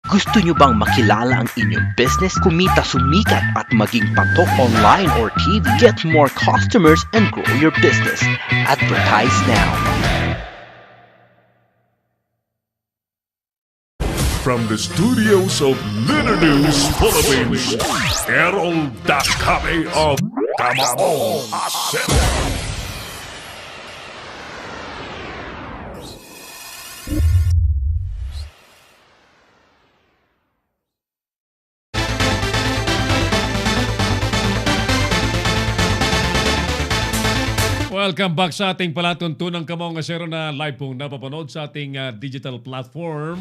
Gusto nyo bang makilala ang inyong business, kumita, sumikat at maging patok online or TV? Get more customers and grow your business. Advertise now. From the studios of Litter News Philippines, Errol Dakame of Tamao Asset. Welcome back sa ating palatuntunang Kamao nga Sero na live pong napapanood sa ating digital platform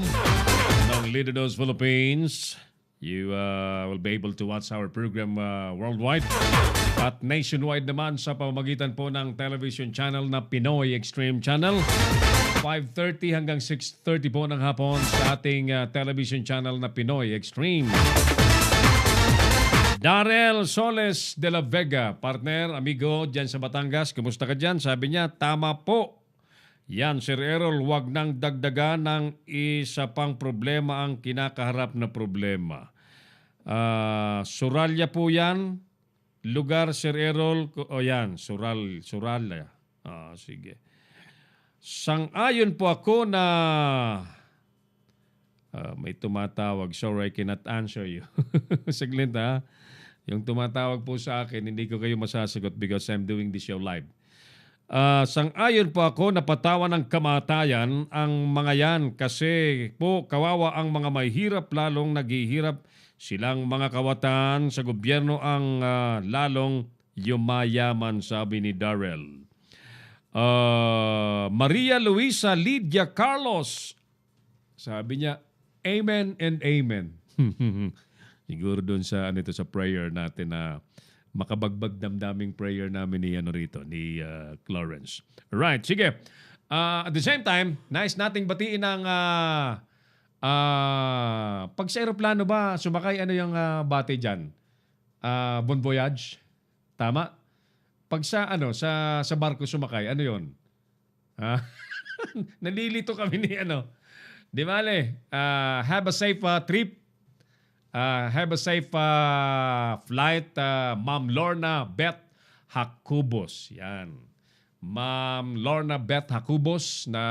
ng Leader News Philippines. You will be able to watch our program worldwide at nationwide naman sa pamamagitan po ng television channel na Pinoy Extreme Channel. 5:30 hanggang 6:30 po ng hapon sa ating television channel na Pinoy Extreme. Darrell Soles de la Vega, partner, amigo dyan sa Batangas. Kumusta ka dyan? Sabi niya, tama po. Yan, Sir Errol, wag nang dagdagan ng isa pang problema ang kinakaharap na problema. Suralya po yan. Lugar, Sir Errol. O yan, Suralya. Sige. Sang-ayon po ako na may tumatawag. Sorry, I cannot answer you. Saglit ha. Yung tumatawag po sa akin, hindi ko kayo masasagot because I'm doing this show live. Sang-ayon po ako na patawan ng kamatayan ang mga yan kasi po kawawa ang mga mahihirap lalong naghihirap silang mga kawatan sa gobyerno ang lalong yumayaman, sabi ni Darrell. Maria Luisa Lydia Carlos, sabi niya, amen and amen. Siguro doon sa sa prayer natin na makabagbag damdaming prayer namin ni Clarence. Right, sige. At the same time, nice nating batiin ang pag sa aeroplano ba sumakay yung bate diyan? Bon voyage. Tama? Pag sa sa barko sumakay, ano 'yon? Nalilito kami ni Di bale, have a safe trip. Have a safe flight, Ma'am Lorna Beth Hakubos. Yan. Ma'am Lorna Beth Hakubos na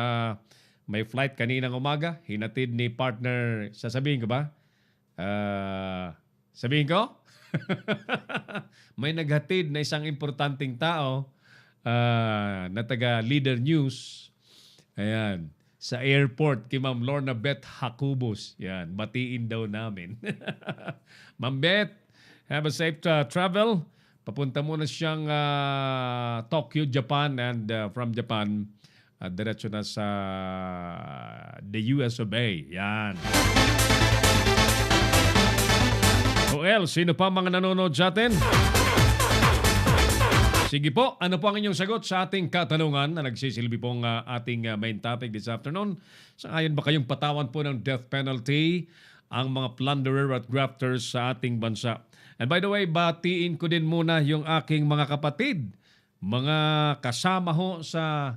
may flight kaninang umaga. Hinatid ni partner, sasabihin ko ba? Sabihin ko? May naghatid na isang importanteng tao na taga Leader News. Ayan. Sa airport kay Ma'am Lorna Beth Hakubos. Yan, batiin daw namin. Ma'am Beth, have a safe travel. Papunta muna siyang Tokyo, Japan, and from Japan, diretso na sa the US of A. Yan. Joel, sino pa mga nanonood sa atin? Sige po, ano po ang inyong sagot sa ating katanungan na nagsisilbi pong ating main topic this afternoon? Sangayon ba kayong patawan po ng death penalty ang mga plunderer at grafters sa ating bansa? And by the way, batiin ko din muna yung aking mga kapatid, mga kasama ho sa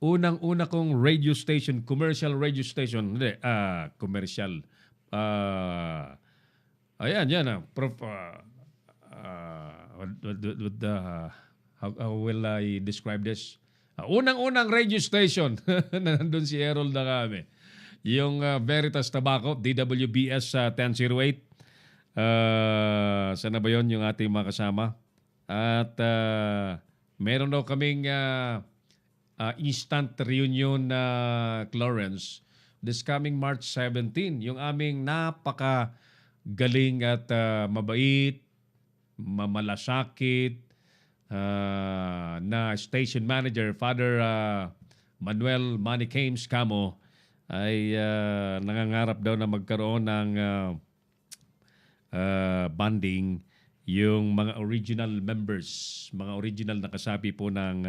unang-una kong radio station, commercial radio station. Hindi, commercial. Ayan, yan. How will I describe this? Unang-unang radio station na nandun si Errol na kami. Yung Veritas Tobacco, DWBS 1008. Sana ba yun yung ating mga kasama? At meron daw kaming instant reunion na Clarence this coming March 17. Yung aming napaka-galing at mabait, mamalasakit, na station manager, Father Manuel Manny Cames Camo, ay nangangarap daw na magkaroon ng bonding yung mga original members, mga original na kasapi po ng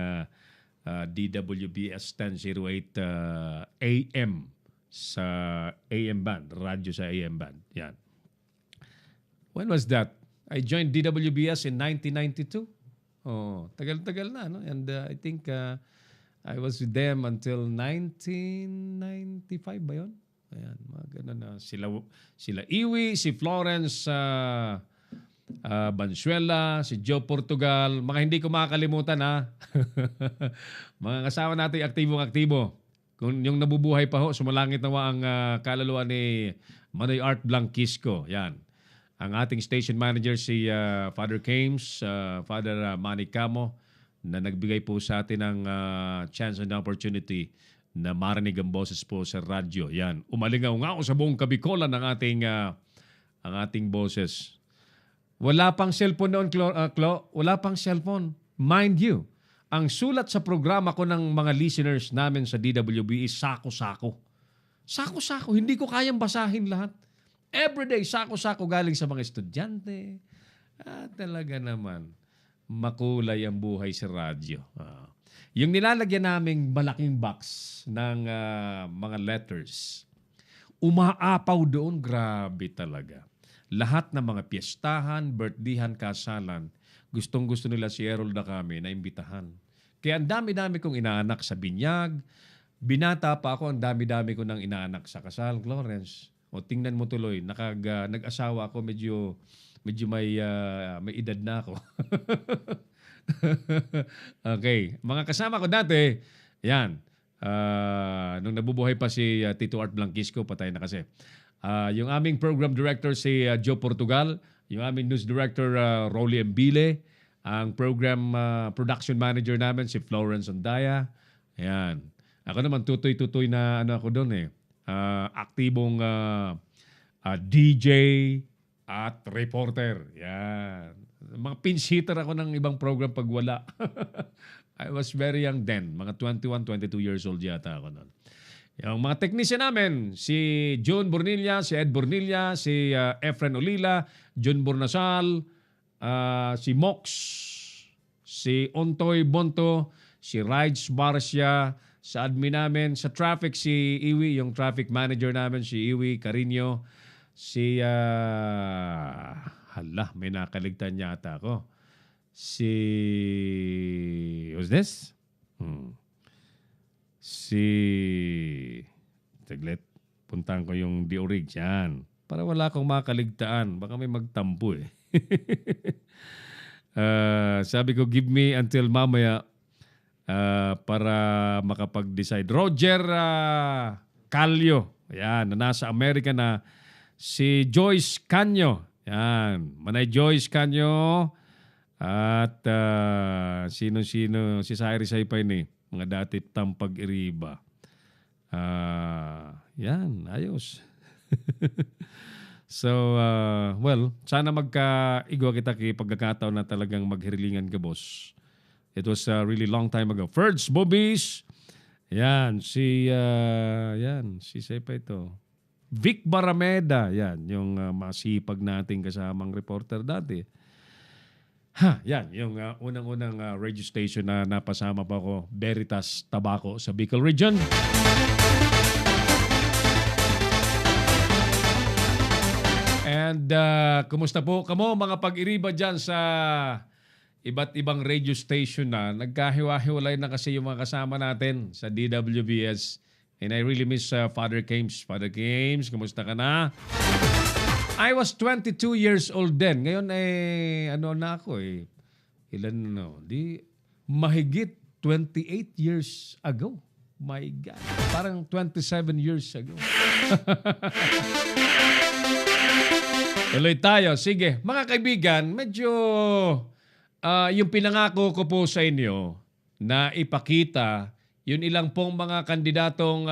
DWBS 1008 AM sa AM band, radyo sa AM band. Yan. When was that? I joined DWBS in 1992. Oh, tagal-tagal na, no? And I think I was with them until 1995 ba yun? Ayan, mga ganun na. Sila Iwi, si Florence Bansuela, si Joe Portugal, mga hindi ko makakalimutan ha. Mga kasama natin aktibong-aktibo. Kung yung nabubuhay pa ho, sumalangit nawa ang kaluluwa ni Manoy Art Blanquisco. Yan. Ang ating station manager si Father Kames, Father Manny Camo, na nagbigay po sa atin ng chance and opportunity na marinig ang boses po sa radyo. Yan. Umalingaw-ngaw sa buong kabikolan ng ang ating boses. Wala pang cellphone noon, Klo. Wala pang cellphone. Mind you, ang sulat sa programa ko ng mga listeners namin sa DWB is sako-sako. Sako-sako. Hindi ko kayang basahin lahat. Everyday, sako-sako galing sa mga estudyante. Talaga naman, makulay ang buhay sa radyo. Yung nilalagyan naming malaking box ng mga letters, umaapaw doon, grabe talaga. Lahat ng mga piyestahan, birthdayhan, kasalan, gustong-gusto nila si Errol na kami na imbitahan. Kaya ang dami-dami kong inaanak sa binyag. Binata pa ako, ang dami-dami ko nang inaanak sa kasal, Florence. O tingnan mo tuloy, nag-asawa ako, medyo may edad na ako. Okay. Mga kasama ko dati, yan. Nung nabubuhay pa si Tito Art Blanquisco, patay na kasi. Yung aming program director si Joe Portugal, yung aming news director Rolly Embile, ang program production manager namin si Florence Ondaya. Ayan. Ako naman tutoy-tutoy na ako doon eh. Aktibong DJ at reporter. Yan. Mga pinch hitter ako ng ibang program pag wala. I was very young then. Mga 21, 22 years old yata ako noon. Yung mga technician namin, si John Bornilla, si Ed Bornilla, si Efren Olila, John Bornasal, si Mox, si Ontoy Bonto, si Raj Barcia, sa admin namin, sa traffic si Iwi, yung traffic manager namin si Iwi Carino, si may nakaligtan yata ako. Who's this? Taglit, puntahan ko yung Diorig yan. Para wala akong makaligtaan. Baka may magtampo eh. Sabi ko, give me until mamaya para makapag-decide. Roger Calio. Yan, na nasa Amerika na. Si Joyce Canyo. Yan, Manay Joyce Canyo. At sino-sino, si Cyrus Aypay ni. Mga dati Tampag Iriba. Yan, ayos. So, well, sana magka-igwa kita pagkakataon na talagang maghirilingan ka, boss. It was a really long time ago. Ferds Bobbies. Yan, si Sepa ito. Vic Barameda. Yan, yung masipag nating kasamang reporter dati. Yan, yung unang-unang radio station na napasama pa ko, Veritas Tabaco sa Bicol Region. And kumusta po kamo mga pag-iriba dyan sa iba't ibang radio station na nagkahiwa-hiwalay na kasi yung mga kasama natin sa DWBS. And I really miss Father Kames. Father Kames, kumusta ka na? I was 22 years old then. Ngayon na ako eh. Mahigit 28 years ago. My God. Parang 27 years ago. Tuloy tayo. Sige. Mga kaibigan, medyo yung pinangako ko po sa inyo na ipakita yun ilang pong mga kandidatong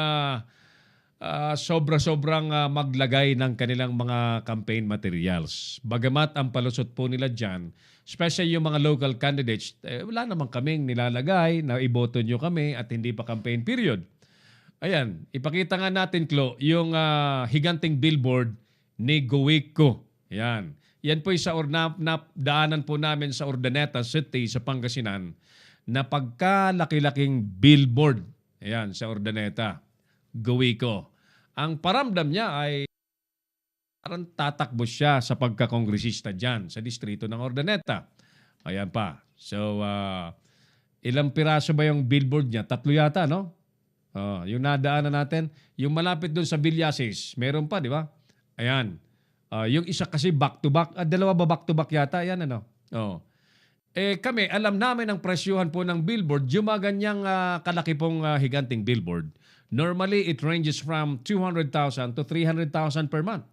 sobra-sobrang maglagay ng kanilang mga campaign materials. Bagamat ang palusot po nila dyan, especially yung mga local candidates, wala naman kaming nilalagay na iboto nyo kami at hindi pa campaign period. Ayan, ipakita nga natin, Klo, yung higanting billboard ni Gowico. Ayan. Yan po sa daanan po namin sa Urdaneta City sa Pangasinan na pagkalaki-laking billboard. Ayan, sa Urdaneta. Gowico. Ang paramdam niya ay parang tatakbo siya sa pagkakongresista dyan sa distrito ng Urdaneta. Ayan pa. So, ilang piraso ba yung billboard niya? 3 yata, no? Yung nadaanan natin, yung malapit doon sa Villasis, meron pa, di ba? Ayan. Yung isa kasi back-to-back, dalawa ba back-to-back yata? Ayan, ano? Kami, alam namin ang presyuhan po ng billboard, yung mga ganyang kalaki pong higanting billboard. Normally, it ranges from 200,000 to 300,000 per month.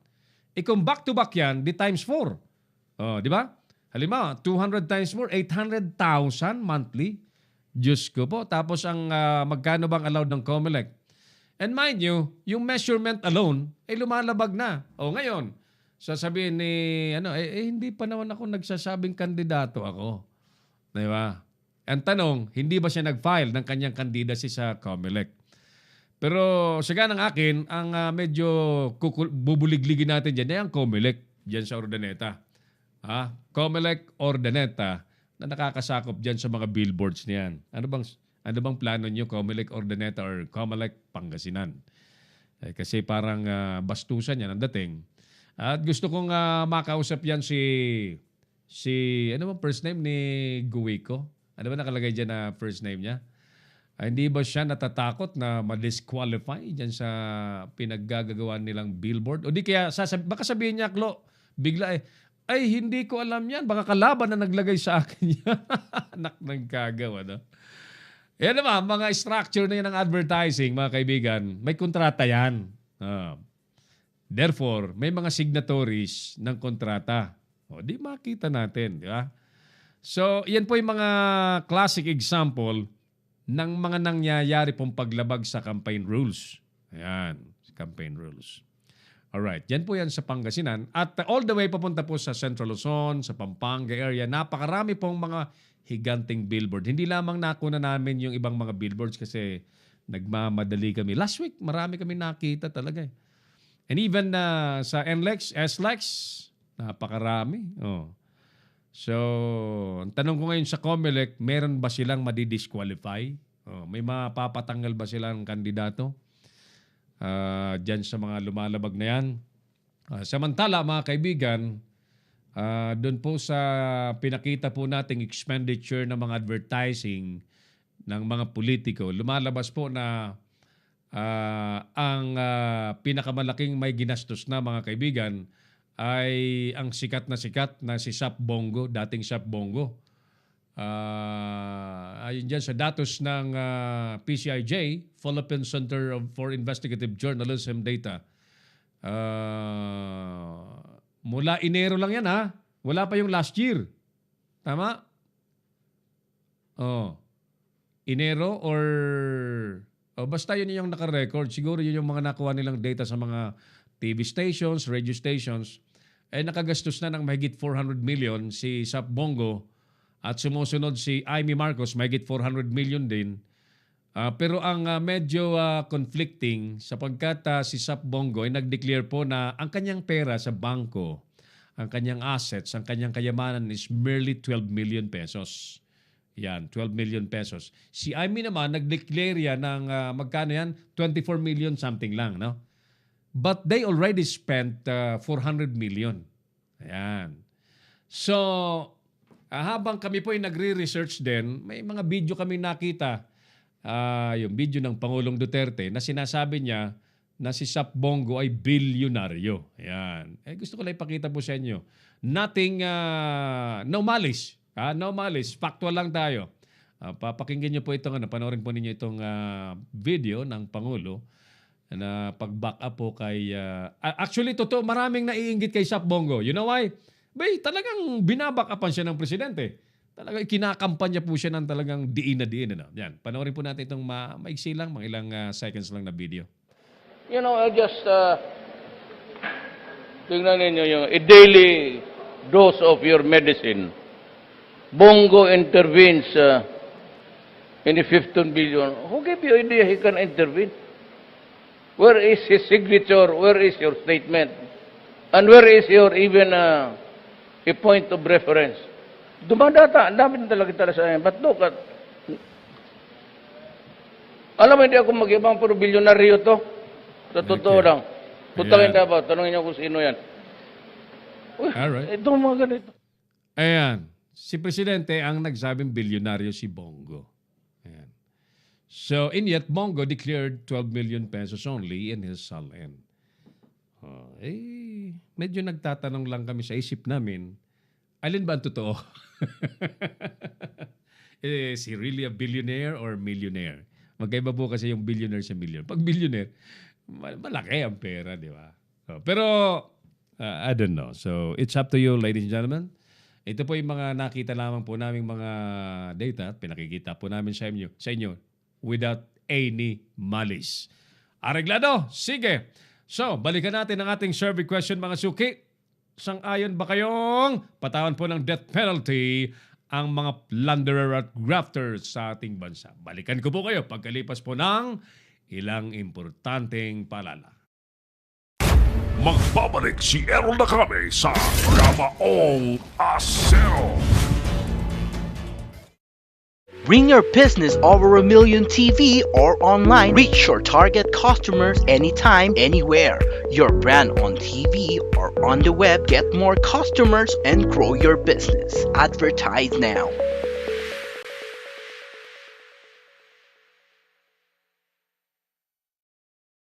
Kung back-to-back yan, di times 4. Di ba? Halimbawa, 200 times 4, 800,000 monthly. Diyos ko po. Tapos ang magkano bang allowed ng COMELEC? And mind you, yung measurement alone ay lumalabag na. Ngayon, sasabihin ni, hindi pa naman ako nagsasabing kandidato ako. Di ba? Ang tanong, hindi ba siya nag-file ng kanyang candidacy sa COMELEC? Pero sa ganang akin, ang medyo bubuligligin natin dyan ay ang COMELEC dyan sa Urdaneta. COMELEC Urdaneta na nakakasakop dyan sa mga billboards niyan. Ano bang plano nyo, COMELEC Urdaneta or COMELEC Pangasinan? Kasi parang bastusan yan ang dating. At gusto kong makausap yan si ano bang first name ni Guico? Ano ba nakalagay dyan na first name niya? Hindi ba siya natatakot na ma-disqualify dyan sa pinaggagawa nilang billboard? O di kaya, baka sabihin niya, Klo, bigla ay hindi ko alam yan. Baka kalaban na naglagay sa akin yan. Anak ng kagaw, ano? Yan naman, mga structure na yan ng advertising, mga kaibigan, may kontrata yan. Therefore, may mga signatories ng kontrata. Di makita natin, di ba? So, yan po yung mga classic example ng mga nangyayari pong paglabag sa campaign rules. Ayan, campaign rules. Alright, yan po yan sa Pangasinan. At all the way papunta po sa Central Luzon, sa Pampanga area, napakarami pong mga higanting billboard. Hindi lamang nakuna namin yung ibang mga billboards kasi nagmamadali kami. Last week, marami kami nakita talaga. And even sa NLEX, SLEX, napakarami. So, ang tanong ko ngayon sa COMELEC, meron ba silang madidisqualify? May mapapatanggal ba silang kandidato? Diyan sa mga lumalabag na yan. Samantala, mga kaibigan, doon po sa pinakita po nating expenditure ng mga advertising ng mga politiko, lumalabas po na ang pinakamalaking may ginastos na, mga kaibigan, ay ang sikat na si Sap Bongo, dating Sap Bongo. Ayun dyan sa datos ng PCIJ, Philippine Center for Investigative Journalism Data. Mula Enero lang yan, ha? Wala pa yung last year. Tama? Enero or basta yun yung naka-record. Siguro yun yung mga nakuha nilang data sa mga TV stations, radio stations. Nakagastos na ng mahigit 400 million si Sap Bongo at sumusunod si Amy Marcos, mahigit 400 million din. Pero ang medyo conflicting sapagkat si Sap Bongo ay nag-declare po na ang kanyang pera sa bangko, ang kanyang assets, ang kanyang kayamanan is merely 12 million pesos. Yan, 12 million pesos. Si Amy naman, nag-declare yan ng magkano yan? 24 million something lang, no? But they already spent 400 million. Ayan. So, habang kami po ay nagre-research din, may mga video kami nakita. Yung video ng Pangulong Duterte na sinasabi niya na si Sap Bongo ay bilyonaryo. Ayan. Gusto ko lang ipakita po sa inyo. Nothing, no malice. No malice. Factual lang tayo. Papakinggan niyo po itong, panoorin po ninyo itong video ng Pangulo na pag-back up po kay... actually, totoo, maraming naiinggit kay Sap Bongo. You know why? Talagang binaback upan siya ng presidente. Talagang kinakampanya po siya ng talagang diin na diin. Ano? Yan, panoorin po natin itong maiksi lang, mga ilang seconds lang na video. You know, I just... tingnan ninyo yung a daily dose of your medicine. Bongo intervenes in the 15 billion. Who gave you idea he can intervene? Where is his signature? Where is your statement? And where is your even a point of reference? Dumadata, ang dami na talaga sa akin. But look at... Alam mo, hindi ako mag-ibang puro bilyonaryo to. Sa totoo lang. Tutangin na ba? Tanongin niyo kung sino yan. Alright. Ito mga ganito. Ayan. Si Presidente ang nagsabing bilyonaryo si Bongo. Ayan. So, and yet, Bongo declared 12 million pesos only in his salin. Medyo nagtatanong lang kami sa isip namin, alin ba ang totoo? Is he really a billionaire or millionaire? Magkaiba po kasi yung billionaire sa million. Pag billionaire, malaki ang pera, di ba? Pero, I don't know. So, it's up to you, ladies and gentlemen. Ito po yung mga nakita lamang po naming mga data. Pinakikita po namin sa inyo without any malice. Areglado? Sige. So, balikan natin ang ating survey question, mga suki. Sang-ayon ba kayong patawan po ng death penalty ang mga plunderer at grafters sa ating bansa? Balikan ko po kayo pagkalipas po ng ilang importanteng paalala. Magbabalik si Errol Nakame sa Kamaong Asero. Bring your business over 1 million TV or online. Reach your target customers anytime, anywhere. Your brand on TV or on the web. Get more customers and grow your business. Advertise now.